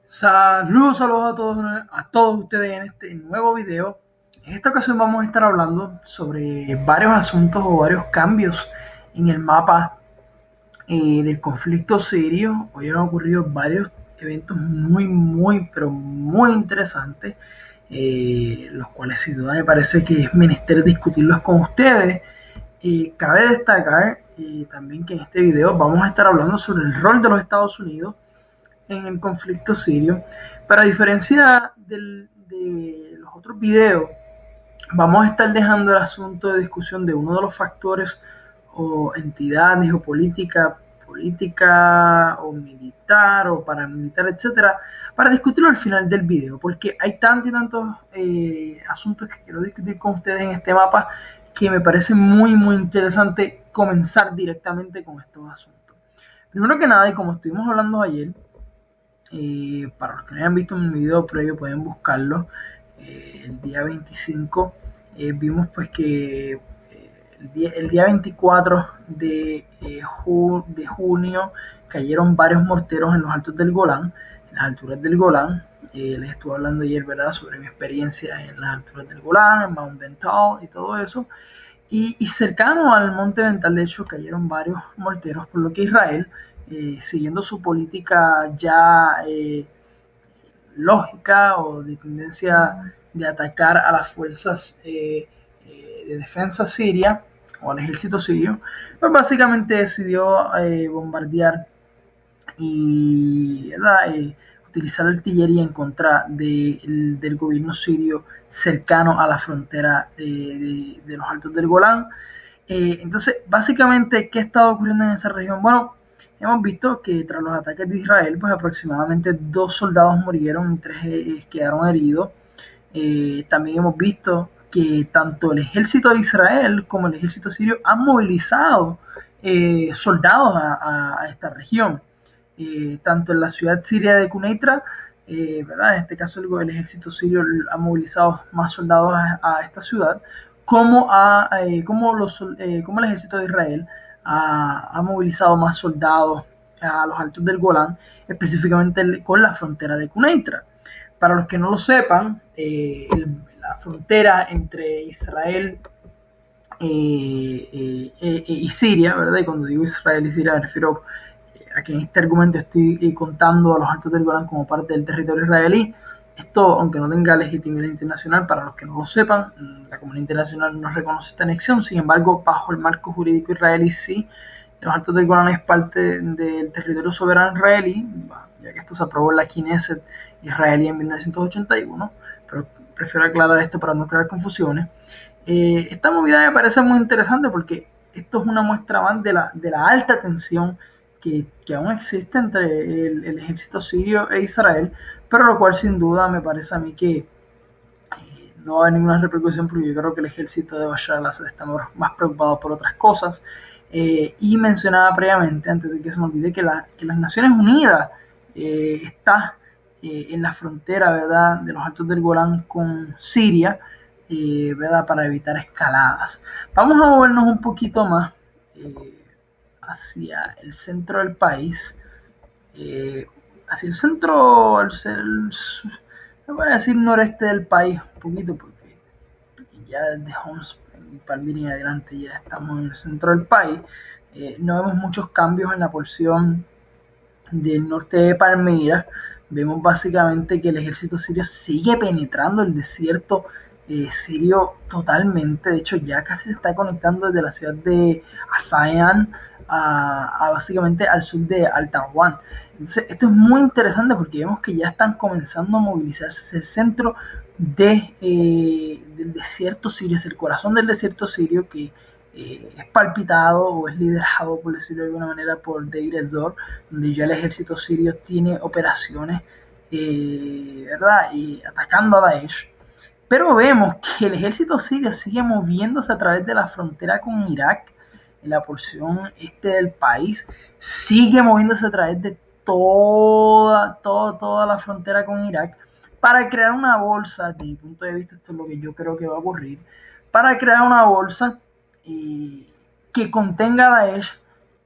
Saludos a todos ustedes en este nuevo video. En esta ocasión vamos a estar hablando sobre varios asuntos o varios cambios en el mapa del conflicto sirio. Hoy han ocurrido varios eventos pero muy interesantes, los cuales sin duda me parece que es menester discutirlos con ustedes. Cabe destacar también que en este video vamos a estar hablando sobre el rol de los Estados Unidos en el conflicto sirio. Pero a diferencia de los otros videos, vamos a estar dejando el asunto de discusión de uno de los factores o entidades o política o militar o paramilitar, etcétera, para discutirlo al final del video, porque hay tantos y tantos asuntos que quiero discutir con ustedes en este mapa que me parece muy interesante comenzar directamente con estos asuntos. Primero que nada, y como estuvimos hablando ayer, para los que no hayan visto un video previo pueden buscarlo. El día 25 vimos pues que el día 24 de junio cayeron varios morteros en los altos del Golán, en las alturas del Golán. Les estuve hablando ayer, ¿verdad?, sobre mi experiencia en las alturas del Golán, en Mount Dental y todo eso. Y cercano al monte Vental, de hecho, cayeron varios morteros, por lo que Israel, siguiendo su política ya lógica o de tendencia de atacar a las fuerzas de defensa siria o al ejército sirio, pues básicamente decidió bombardear y utilizar artillería en contra del gobierno sirio cercano a la frontera de los Altos del Golán. Entonces, básicamente, ¿qué está ocurriendo en esa región? Bueno, hemos visto que tras los ataques de Israel, pues aproximadamente 2 soldados murieron y 3 quedaron heridos. También hemos visto que tanto el ejército de Israel como el ejército sirio han movilizado soldados a esta región. Tanto en la ciudad siria de Quneitra, ¿verdad? En este caso el ejército sirio ha movilizado más soldados a esta ciudad, como el ejército de Israel ha movilizado más soldados a los altos del Golán, específicamente con la frontera de Quneitra. Para los que no lo sepan, la frontera entre Israel y Siria, ¿verdad? Y cuando digo Israel y Siria me refiero a que en este argumento estoy contando a los altos del Golán como parte del territorio israelí. Esto, aunque no tenga legitimidad internacional, para los que no lo sepan, la comunidad internacional no reconoce esta anexión. Sin embargo, bajo el marco jurídico israelí, sí, los altos del Golán es parte del territorio soberano israelí, ya que esto se aprobó en la Knesset israelí en 1981, pero prefiero aclarar esto para no crear confusiones. Esta movida me parece muy interesante porque esto es una muestra más de la alta tensión que aún existe entre el ejército sirio e Israel, pero lo cual sin duda me parece a mí que no va a haber ninguna repercusión porque yo creo que el ejército de Bashar al-Assad está más preocupado por otras cosas. Y mencionaba previamente, antes de que se me olvide, que las Naciones Unidas está en la frontera, ¿verdad?, de los Altos del Golán con Siria, ¿verdad?, para evitar escaladas. Vamos a movernos un poquito más hacia el centro del país, hacia el centro, no voy a decir noreste del país, un poquito, porque ya desde Homs y Palmira en adelante ya estamos en el centro del país. No vemos muchos cambios en la porción del norte de Palmira. Vemos básicamente que el ejército sirio sigue penetrando el desierto sirio totalmente. De hecho, ya casi se está conectando desde la ciudad de Asayan a básicamente al sur de Al-Tarwan. Entonces, esto es muy interesante porque vemos que ya están comenzando a movilizarse hacia el centro del desierto sirio, es el corazón del desierto sirio que es palpitado o es liderado, por decirlo de alguna manera, por Deir ez-Zor, donde ya el ejército sirio tiene operaciones, ¿verdad?, y atacando a Daesh. Pero vemos que el ejército sirio sigue moviéndose a través de la frontera con Irak, en la porción este del país, sigue moviéndose a través de toda la frontera con Irak para crear una bolsa. Desde mi punto de vista, esto es lo que yo creo que va a ocurrir, para crear una bolsa que contenga Daesh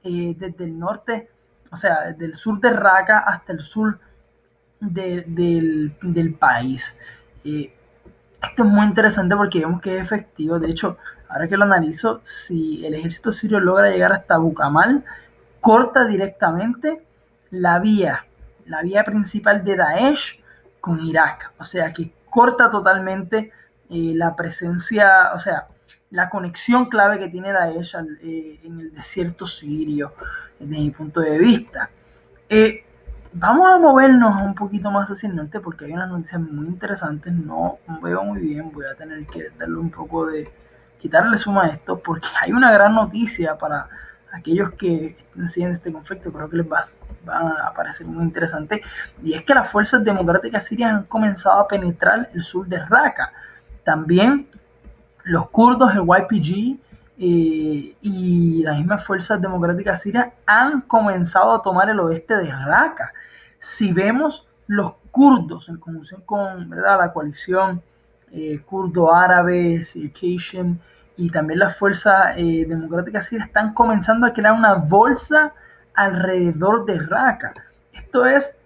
desde el norte, o sea, desde el sur de Raqqa hasta el sur del país. Esto es muy interesante porque vemos que es efectivo. De hecho, ahora que lo analizo, si el ejército sirio logra llegar hasta Bukamal, corta directamente la vía, la vía principal de Daesh con Irak. O sea, que corta totalmente la presencia, o sea, la conexión clave que tiene Daesh en el desierto sirio, desde mi punto de vista. Eh, Vamos a movernos un poquito más hacia el norte porque hay unas noticias muy interesantes. No veo muy bien, voy a tener que darle un poco de quitarle suma a esto porque hay una gran noticia para aquellos que estén siguiendo este conflicto. Creo que les va a parecer muy interesante, y es que las fuerzas democráticas sirias han comenzado a penetrar el sur de Raqqa. También los kurdos, el YPG y las mismas fuerzas democráticas sirias han comenzado a tomar el oeste de Raqqa. Si vemos los kurdos en conjunción con, ¿verdad?, la coalición kurdo-árabe, Circassian, y también las fuerzas democráticas sirias están comenzando a crear una bolsa alrededor de Raqqa. Esto es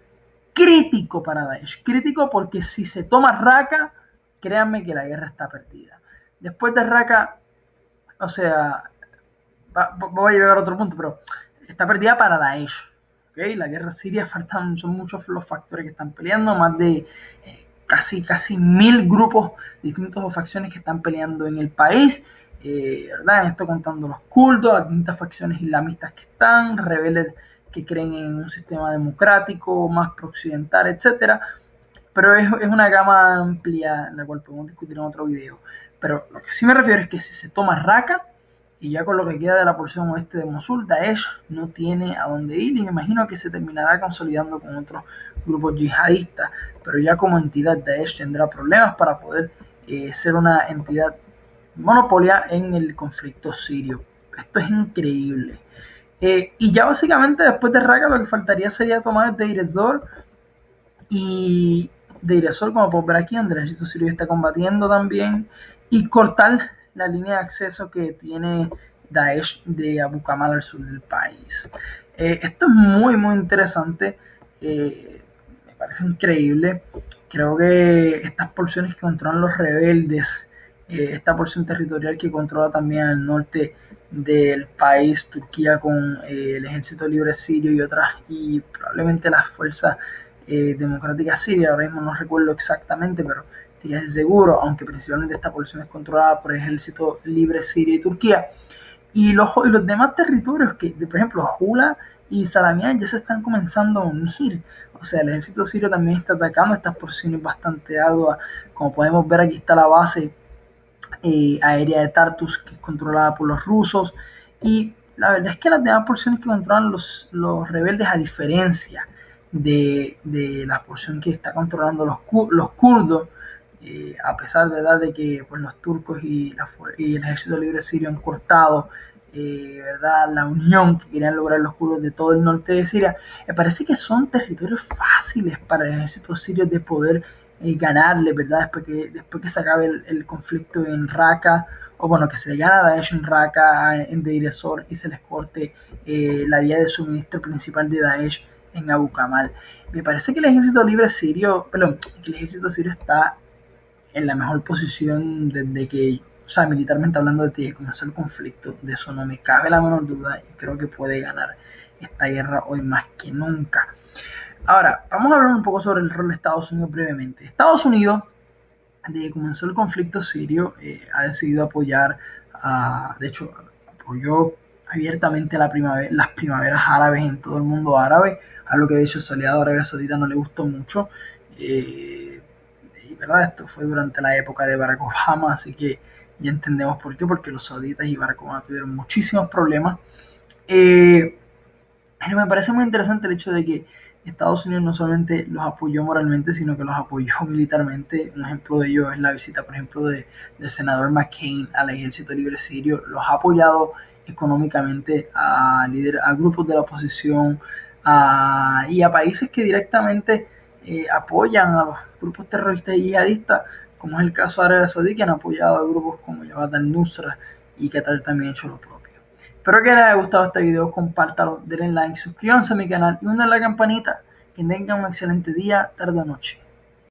crítico para Daesh, crítico porque si se toma Raqqa, créanme que la guerra está perdida. Después de Raqqa, o sea, voy a llegar a otro punto, pero está perdida para Daesh. ¿Okay? La guerra siria son muchos los factores que están peleando, más de casi 1000 grupos distintos o facciones que están peleando en el país. ¿Verdad? Esto contando los kurdos, las distintas facciones islamistas que están, rebeldes que creen en un sistema democrático más pro-occidental, etcétera. Pero es una gama amplia en la cual podemos discutir en otro video. Pero lo que sí me refiero es que si se toma Raqqa, y ya con lo que queda de la porción oeste de Mosul, Daesh no tiene a dónde ir, y me imagino que se terminará consolidando con otros grupos yihadistas, pero ya como entidad Daesh tendrá problemas para poder ser una entidad monopolia en el conflicto sirio. Esto es increíble. Y ya básicamente después de Raqqa lo que faltaría sería tomar Deir ez-Zor, y Deir ez-Zor, como podemos ver aquí, donde el ejército sirio está combatiendo también, y cortar la línea de acceso que tiene Daesh de Abu Kamal al sur del país. Esto es muy interesante, me parece increíble. Creo que estas porciones que controlan los rebeldes, esta porción territorial que controla también el norte del país, Turquía con el ejército libre sirio y otras, y probablemente las fuerzas democráticas sirias, ahora mismo no recuerdo exactamente, pero estoy seguro, aunque principalmente esta porción es controlada por el ejército libre sirio y Turquía, y los demás territorios que, por ejemplo, Jula y Salamian ya se están comenzando a unir. O sea, el ejército sirio también está atacando estas porciones bastante arduas. Como podemos ver, aquí está la base aérea de Tartus, que es controlada por los rusos, y la verdad es que las demás porciones que controlan los rebeldes, a diferencia de la porción que está controlando los kurdos, a pesar, ¿verdad?, de que pues, los turcos y el ejército libre sirio han cortado ¿verdad?, la unión que querían lograr los kurdos de todo el norte de Siria, me parece que son territorios fáciles para el ejército sirio de poder ganarle, ¿verdad?, después que se acabe el conflicto en Raqqa, o bueno, que se le gana a Daesh en Raqqa, en Deir ez-Zor, y se les corte la vía de suministro principal de Daesh en Abu Kamal. Me parece que el ejército libre sirio, perdón, que el ejército sirio está en la mejor posición desde que, o sea, militarmente hablando, desde que comenzó el conflicto. De eso no me cabe la menor duda, y creo que puede ganar esta guerra hoy más que nunca. Ahora, vamos a hablar un poco sobre el rol de Estados Unidos brevemente. Estados Unidos, desde que comenzó el conflicto sirio, ha decidido apoyar, de hecho, apoyó abiertamente las primaveras árabes en todo el mundo árabe, algo que de hecho su aliado Arabia Saudita no le gustó mucho. ¿Verdad? Esto fue durante la época de Barack Obama, así que ya entendemos por qué, porque los sauditas y Barack Obama tuvieron muchísimos problemas. Pero me parece muy interesante el hecho de que Estados Unidos no solamente los apoyó moralmente, sino que los apoyó militarmente. Un ejemplo de ello es la visita, por ejemplo, del senador McCain al ejército libre sirio. Los ha apoyado económicamente a grupos de la oposición y a países que directamente apoyan a los grupos terroristas y yihadistas, como es el caso de Arabia Saudí, que han apoyado a grupos como Jabhat al-Nusra y Qatar también ha hecho lo propio. Espero que les haya gustado este video, compártalo, denle like, suscríbanse a mi canal y una la campanita, Que tengan un excelente día, tarde o noche.